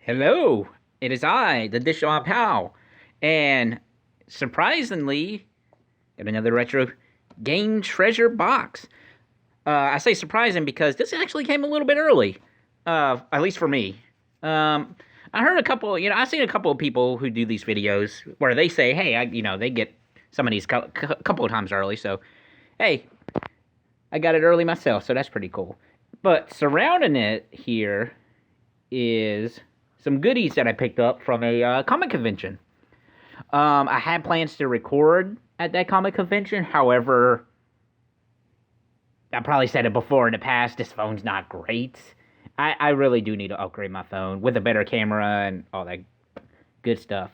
Hello, it is I, the Dishon Pal, and surprisingly, got another retro game treasure box. I say surprising because this actually came a little bit early, at least for me. Um, I heard a couple, I've seen a couple of people who do these videos where they say, hey, they get some of these couple of times early, so hey, I got it early myself, so that's pretty cool. But surrounding it here is some goodies that I picked up from a comic convention. I had plans to record at that comic convention. However, I probably said it before in the past, this phone's not great. I really do need to upgrade my phone with a better camera and all that good stuff.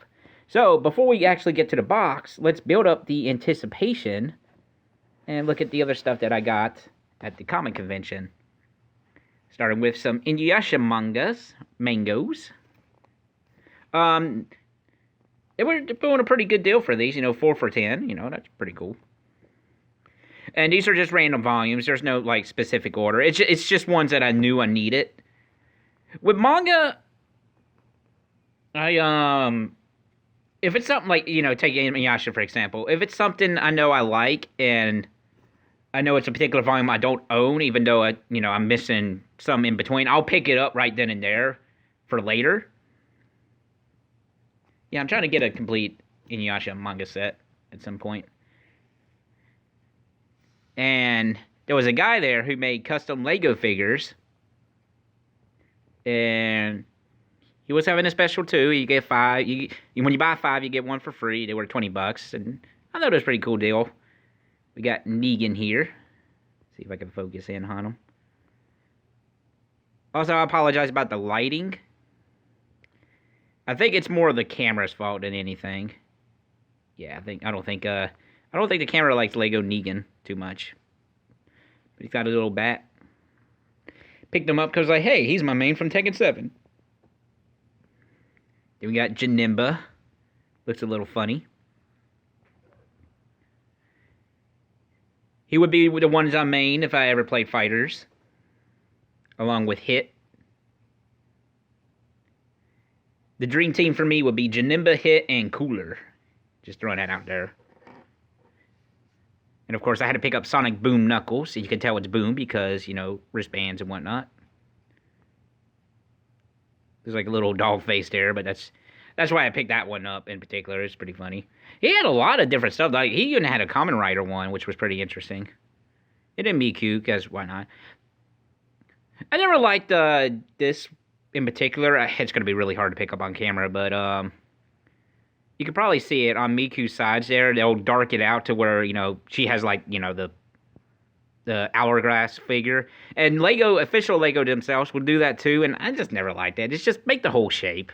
So, before we actually get to the box, let's build up the anticipation and look at the other stuff that I got at the comic convention. Starting with some Inuyasha mangoes. They were doing a pretty good deal for these, 4 for 10, that's pretty cool. And these are just random volumes. There's no, specific order. It's just ones that I knew I needed. With manga, if it's something like, take Inuyasha, for example. If it's something I know I like, and I know it's a particular volume I don't own, even though, I'm missing some in between, I'll pick it up right then and there for later. Yeah, I'm trying to get a complete Inuyasha manga set at some point. And there was a guy there who made custom Lego figures. And he was having a special too. You get 5. When you buy 5, you get 1 for free. They were $20. And I thought it was a pretty cool deal. We got Negan here. See if I can focus in on him. Also, I apologize about the lighting. I think it's more the camera's fault than anything. Yeah, I don't think the camera likes Lego Negan too much. But he's got a little bat. Picked him up because hey, he's my main from Tekken 7. Then we got Janemba. Looks a little funny. He would be the ones I main if I ever played fighters. Along with Hit. The dream team for me would be Janemba, Hit, and Cooler. Just throwing that out there. And of course, I had to pick up Sonic Boom Knuckles, so you can tell it's Boom because, wristbands and whatnot. There's like a little doll face there, but that's why I picked that one up in particular. It's pretty funny. He had a lot of different stuff. Like, he even had a Kamen Rider one, which was pretty interesting. It didn't be cute, because why not? I never liked this in particular. It's going to be really hard to pick up on camera, but you can probably see it on Miku's sides there. They'll dark it out to where, she has, the hourglass figure. And official Lego themselves will do that too, and I just never liked that. It's just make the whole shape.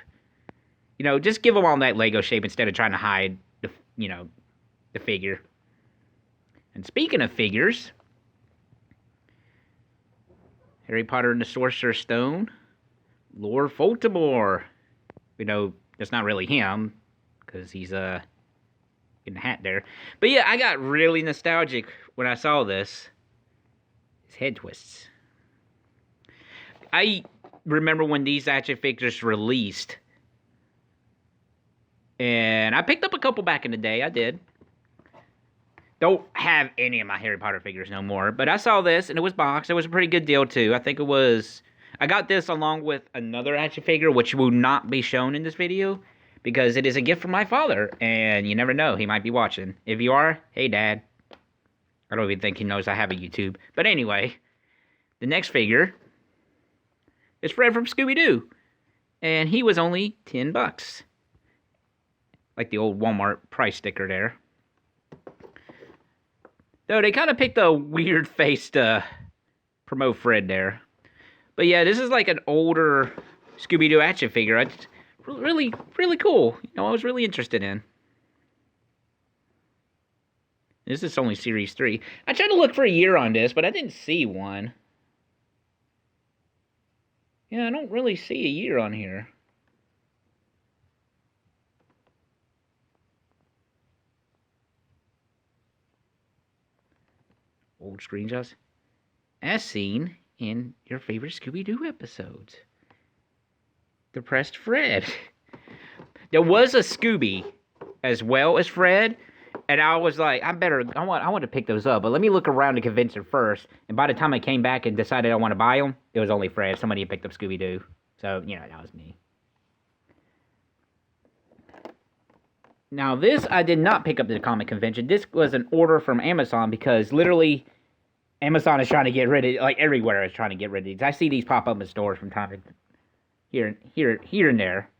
Just give them all that Lego shape instead of trying to hide the figure. And speaking of figures, Harry Potter and the Sorcerer's Stone, Lord Voldemort. That's not really him, because he's in the hat there. But yeah, I got really nostalgic when I saw this. His head twists. I remember when these action figures released. And I picked up a couple back in the day. I did. Don't have any of my Harry Potter figures no more. But I saw this, and it was boxed. It was a pretty good deal, too. I think it was... I got this along with another action figure, which will not be shown in this video, because it is a gift from my father, and you never know, he might be watching. If you are, hey, Dad. I don't even think he knows I have a YouTube. But anyway, the next figure is Fred from Scooby-Doo, and he was only $10. Like the old Walmart price sticker there. Though they kind of picked a weird face to promote Fred there. But yeah, this is like an older Scooby-Doo action figure. It's really, really cool. I was really interested in. This is only Series 3. I tried to look for a year on this, but I didn't see one. Yeah, I don't really see a year on here. Old screenshots. As seen in your favorite Scooby-Doo episodes. Depressed Fred. There was a Scooby as well as Fred, and I was like, I want to pick those up, but let me look around the convention first. And by the time I came back and decided I want to buy them, it was only Fred. Somebody had picked up Scooby-Doo. So, that was me. Now, this I did not pick up at the comic convention. This was an order from Amazon because literally Amazon is trying to get rid of, like everywhere is trying to get rid of these. I see these pop up in stores from time to here and there.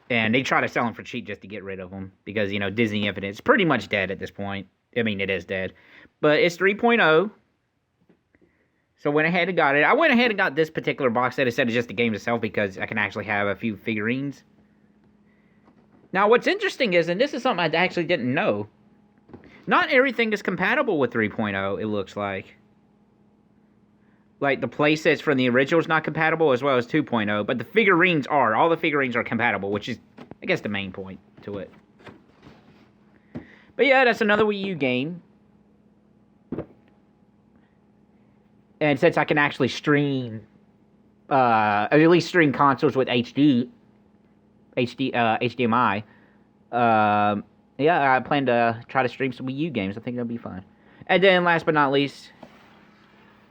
And they try to sell them for cheap just to get rid of them. Because, Disney Infinite is pretty much dead at this point. I mean, it is dead. But it's 3.0. So went ahead and got it. I went ahead and got this particular box set instead of just the game itself because I can actually have a few figurines. Now, what's interesting is, and this is something I actually didn't know, not everything is compatible with 3.0, it looks like. Like, the playsets from the original is not compatible, as well as 2.0, but the figurines are. All the figurines are compatible, which is, I guess, the main point to it. But yeah, that's another Wii U game. And since I can actually stream, at least stream consoles with HDMI, yeah, I plan to try to stream some Wii U games. I think that'll be fun. And then, last but not least,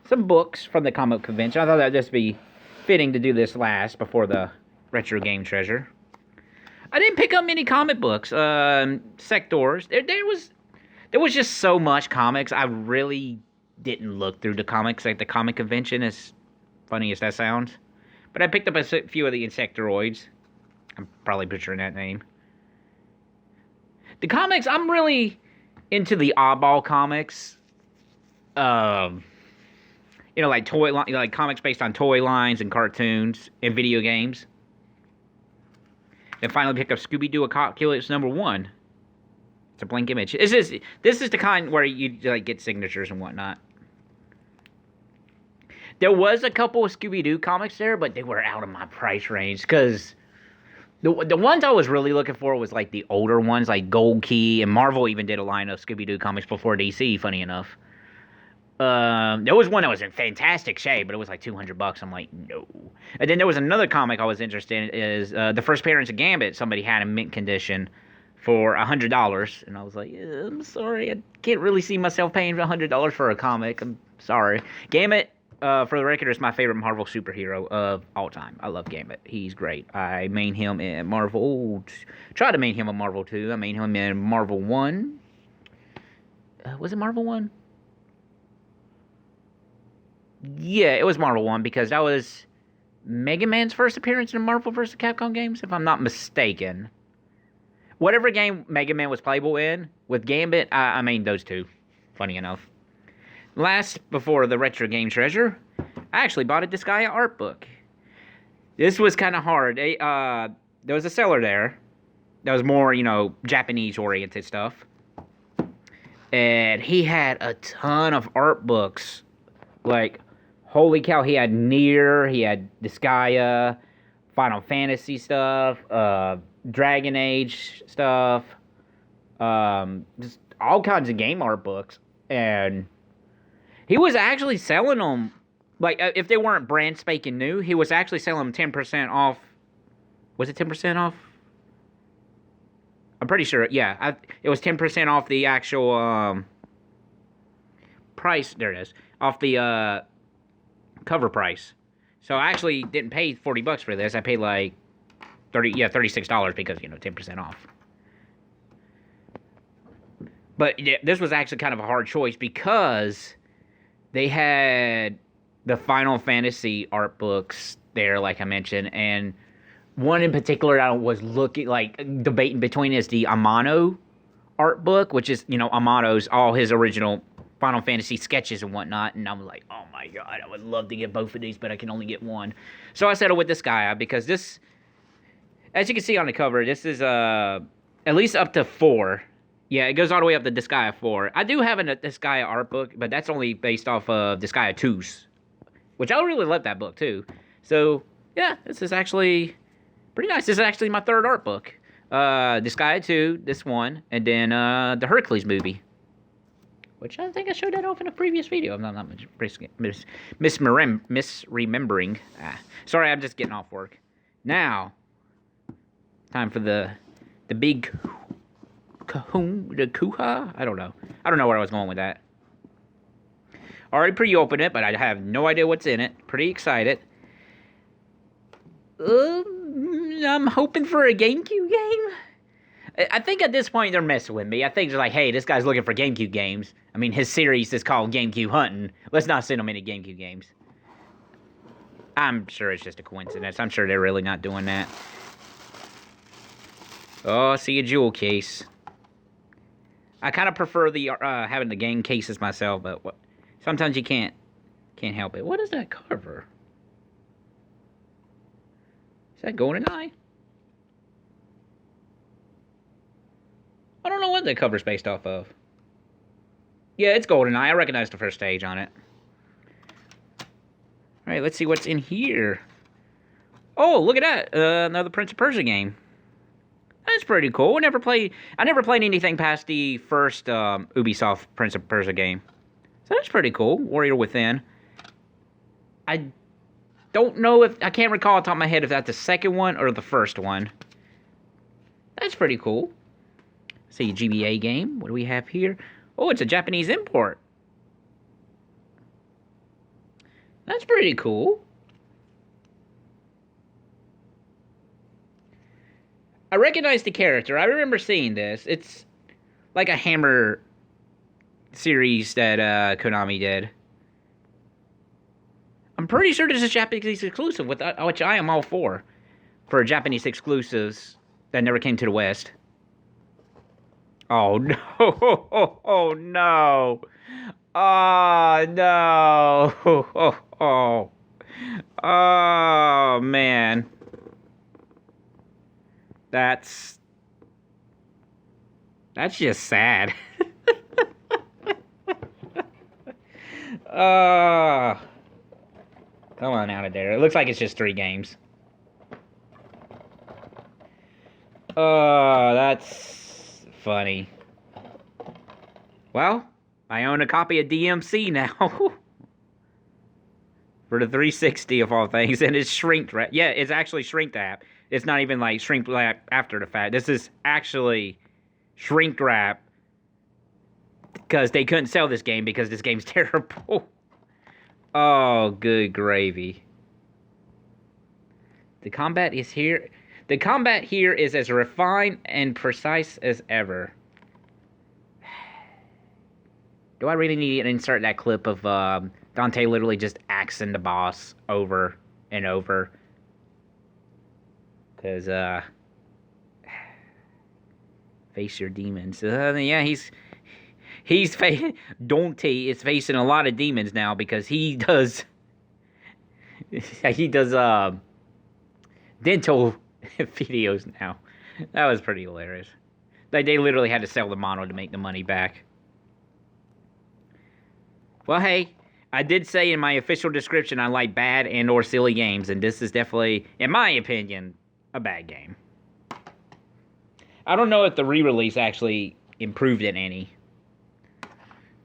some books from the comic convention. I thought that'd just be fitting to do this last before the retro game treasure. I didn't pick up many comic books. Sectors. There was just so much comics. I really didn't look through the comics at the comic convention, as funny as that sounds. But I picked up a few of the Insectoroids. I'm probably butchering that name. The comics, I'm really into the oddball comics. Like comics based on toy lines and cartoons and video games. And finally picked up Scooby-Doo Apocalypse #1. It's a blank image. This is the kind where you get signatures and whatnot. There was a couple of Scooby-Doo comics there, but they were out of my price range because the ones I was really looking for was like the older ones, like Gold Key, and Marvel even did a line of Scooby-Doo comics before DC, funny enough. There was one that was in fantastic shape, but it was like $200. I'm like, no. And then there was another comic I was interested in, is The First Appearance of Gambit. Somebody had in mint condition for $100, and I was like, I'm sorry, I can't really see myself paying $100 for a comic. I'm sorry. Gambit, for the record, is my favorite Marvel superhero of all time. I love Gambit. He's great. I main him in Marvel. Try to main him in Marvel 2. I main him in Marvel 1. Was it Marvel 1? Yeah, it was Marvel 1 because that was Mega Man's first appearance in Marvel vs. Capcom games, if I'm not mistaken. Whatever game Mega Man was playable in, with Gambit, I mean those two, funny enough. Last, before the retro game treasure, I actually bought a Disgaea art book. This was kind of hard. There was a seller there that was more, Japanese-oriented stuff. And he had a ton of art books. Like, holy cow, he had Nier, he had Disgaea, Final Fantasy stuff, Dragon Age stuff, just all kinds of game art books. And he was actually selling them, like, if they weren't brand spanking new, he was actually selling them 10% off. Was it 10% off? I'm pretty sure, yeah. It was 10% off the actual price. There it is. Off the cover price. So I actually didn't pay $40 for this. I paid like $36 because, 10% off. But yeah, this was actually kind of a hard choice because they had the Final Fantasy art books there, like I mentioned, and one in particular I was debating between is the Amano art book, which is, Amano's, all his original Final Fantasy sketches and whatnot, and I was like, oh my god, I would love to get both of these, but I can only get one. So I settled with Disgaea because this, as you can see on the cover, this is at least up to 4. Yeah, it goes all the way up to Disgaea 4. I do have a Disgaea art book, but that's only based off of Disgaea 2's, which I really love that book too. So yeah, this is actually pretty nice. This is actually my 3rd art book. Disgaea 2, this one, and then the Hercules movie, which I think I showed that off in a previous video. I'm not misremembering. Sorry, I'm just getting off work. Now, time for the big kahun, the kuha? I don't know. I don't know where I was going with that. Already pre-opened it, but I have no idea what's in it. Pretty excited. I'm hoping for a GameCube game. I think at this point they're messing with me. I think they're like, hey, this guy's looking for GameCube games. I mean, his series is called GameCube Hunting. Let's not send him any GameCube games. I'm sure it's just a coincidence. I'm sure they're really not doing that. Oh, I see a jewel case. I kind of prefer the having the game cases myself, but sometimes you can't help it. What is that cover? Is that GoldenEye? I don't know what that cover's based off of. Yeah, it's GoldenEye. I recognize the first stage on it. Alright, let's see what's in here. Oh, look at that. Another Prince of Persia game. That's pretty cool. I never played anything past the first Ubisoft Prince of Persia game. So that's pretty cool. Warrior Within. I don't know if... I can't recall off the top of my head if that's the second one or the first one. That's pretty cool. See, GBA game. What do we have here? Oh, it's a Japanese import. That's pretty cool. I recognize the character. I remember seeing this. It's like a Hammer series that Konami did. I'm pretty sure this is Japanese exclusive, which I am all for Japanese exclusives that never came to the West. Oh no! Oh no! Oh no! Oh man! That's just sad. Come on out of there. It looks like it's just 3 games. That's funny. Well, I own a copy of DMC now. For the 360 of all things, and it's shrink wrap. Yeah, it's actually shrink wrap. It's not even like shrink wrap after the fact. This is actually shrink wrap because they couldn't sell this game because this game's terrible. Oh, good gravy. The combat is here. The combat here is as refined and precise as ever. Do I really need to insert that clip of Dante literally just axing the boss over and over? Because, face your demons. Yeah, Dante is facing a lot of demons now because he does dental videos now. That was pretty hilarious. Like, they literally had to sell the mono to make the money back. Well, hey, I did say in my official description I like bad and or silly games, and this is definitely, in my opinion, a bad game. I don't know if the re-release actually improved it any.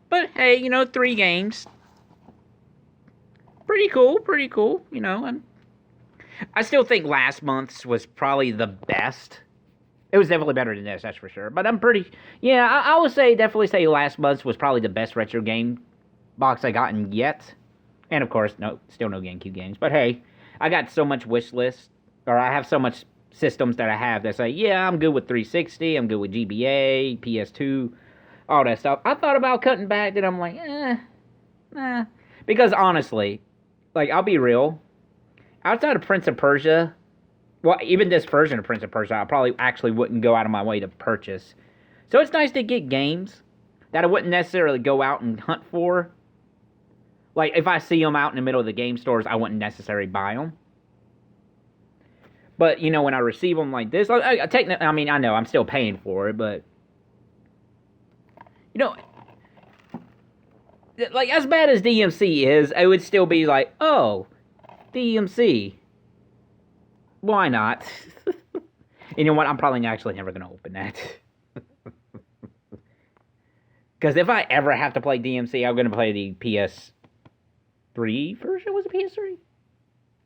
But, hey, you know, 3 games. Pretty cool, you know. I still think last month's was probably the best. It was definitely better than this, that's for sure. But I'm pretty... Yeah, I would definitely say last month's was probably the best retro game box I gotten yet. And, of course, still no GameCube games. But, hey, I got so much wish list. Or I have so much systems that I have that say, yeah, I'm good with 360. I'm good with GBA, PS2, all that stuff. I thought about cutting back, then I'm like, nah. Because, honestly, like, I'll be real. Outside of Prince of Persia, well, even this version of Prince of Persia, I probably actually wouldn't go out of my way to purchase. So it's nice to get games that I wouldn't necessarily go out and hunt for. Like, if I see them out in the middle of the game stores, I wouldn't necessarily buy them. But, you know, when I receive them like this, I mean, I know I'm still paying for it, but, you know, like, as bad as DMC is, it would still be like, oh, DMC. Why not? You know what? I'm probably actually never going to open that. Because if I ever have to play DMC, I'm going to play the PS3 version. Was it PS3?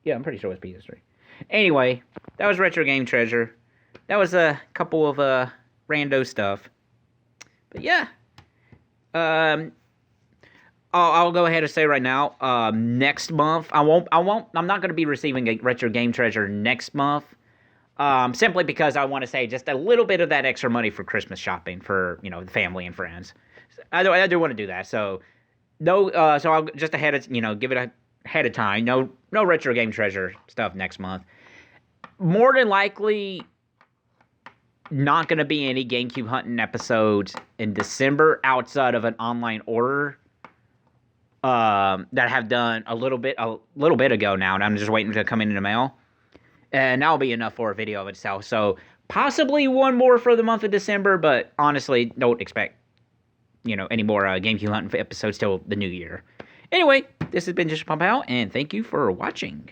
Yeah, I'm pretty sure it was PS3. Anyway, that was Retro Game Treasure. That was a couple of rando stuff. But yeah, I'll go ahead and say right now, next month I'm not going to be receiving a Retro Game Treasure next month. Simply because I want to save just a little bit of that extra money for Christmas shopping for, you know, the family and friends. I do want to do that. So no, so I'll just ahead of, you know, give it ahead of time. No Retro Game Treasure stuff next month. More than likely, not going to be any GameCube hunting episodes in December outside of an online order that I have done a little bit ago now, and I'm just waiting to come in the mail. And that'll be enough for a video of itself. So possibly one more for the month of December, but honestly, don't expect, you know, any more GameCube hunting episodes till the new year. Anyway, this has been Just Pump Out, and thank you for watching.